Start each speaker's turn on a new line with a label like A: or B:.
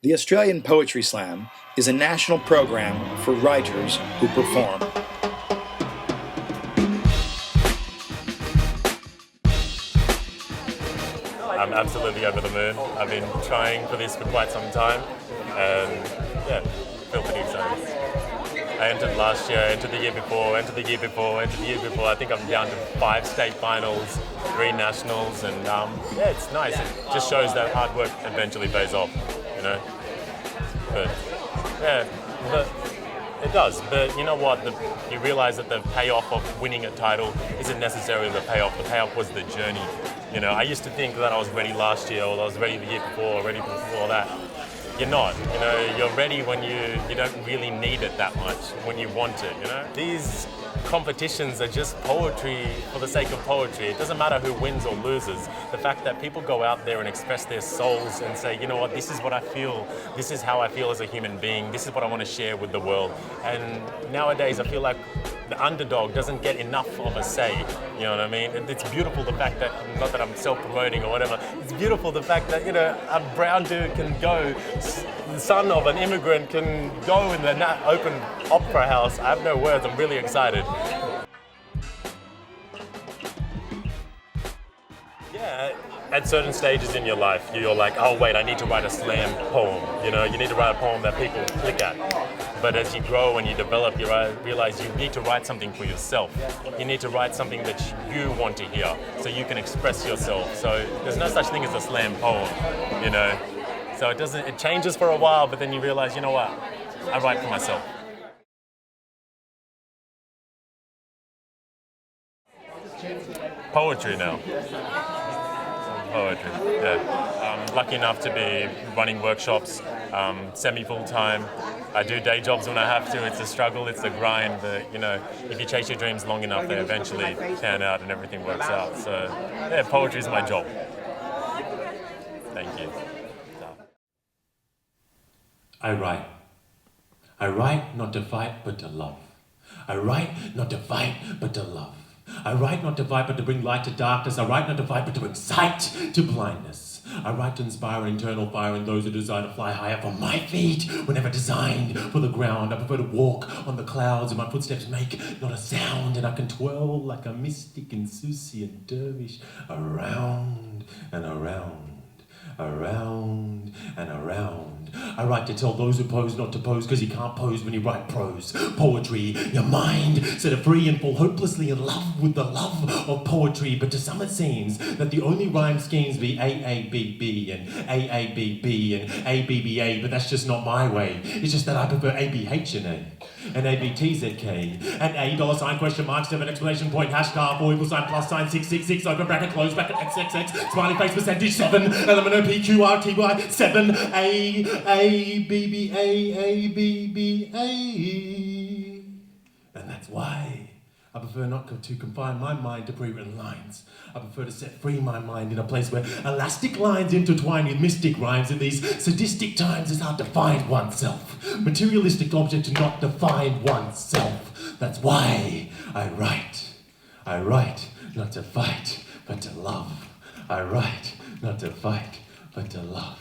A: The Australian Poetry Slam is a national program for writers who perform.
B: I'm absolutely over the moon. I've been trying for this for quite some time, and feel pretty excited. I entered last year, entered the year before, entered the year before, entered the year before. I think I'm down to 5 state finals, 3 nationals, and it's nice. It just shows that hard work eventually pays off, you know. But it does. But you know what? You realize that the payoff of winning a title isn't necessarily the payoff. The payoff was the journey. You know, I used to think that I was ready last year, or I was ready the year before, or ready before that. You're not. You know, you're ready when you don't really need it that much, when you want it, you know? These competitions are just poetry for the sake of poetry. It doesn't matter who wins or loses. The fact that people go out there and express their souls and say, you know what, this is what I feel, this is how I feel as a human being, this is what I want to share with the world. And nowadays I feel like the underdog doesn't get enough of a say, you know what I mean? It's beautiful the fact that, not that I'm self-promoting or whatever, it's beautiful the fact that, you know, a brown dude can go, the son of an immigrant can go in the open opera house. I have no words, I'm really excited. Yeah, at certain stages in your life, you're like, oh wait, I need to write a slam poem. You know, you need to write a poem that people click at. But as you grow and you develop, you realize you need to write something for yourself. You need to write something that you want to hear, so you can express yourself. So there's no such thing as a slam poem, you know. So it changes for a while, but then you realize, you know what, I write for myself. Poetry now. Poetry, yeah. I'm lucky enough to be running workshops semi-full-time. I do day jobs when I have to. It's a struggle, it's a grind, but you know, if you chase your dreams long enough, they eventually pan out and everything works out. So yeah, poetry is my job. Thank you.
C: I write. I write not to fight, but to love. I write not to fight, but to love. I write not to fight, but to bring light to darkness. I write not to fight, but to bring sight to blindness. I write to inspire internal fire in those who desire to fly higher, for my feet were never designed for the ground. I prefer to walk on the clouds, and my footsteps make not a sound, and I can twirl like a mystic and Susi and dervish around and around, around and around. I write to tell those who pose not to pose, because you can't pose when you write prose. Poetry, your mind set it free and fall hopelessly in love with the love of poetry. But to some it seems that the only rhyme schemes be A-A-B-B and A-A-B-B and A-B-B-A, but that's just not my way. It's just that I prefer A-B-H and A. And A-B-T-Z-K, and A, $ question mark, 7, exclamation point, #, 4, equal sign, plus sign, 666, open bracket, close bracket, XXX, smiley face, percentage, 7, element O-P-Q-R-T-Y, 7, A-B-B-A-A-B-B-A. And that's why I prefer not to confine my mind to pre-written lines. I prefer to set free my mind in a place where elastic lines intertwine with mystic rhymes. In these sadistic times, it's hard to find oneself. Materialistic objects do not define oneself. That's why I write. I write not to fight, but to love. I write not to fight, but to love.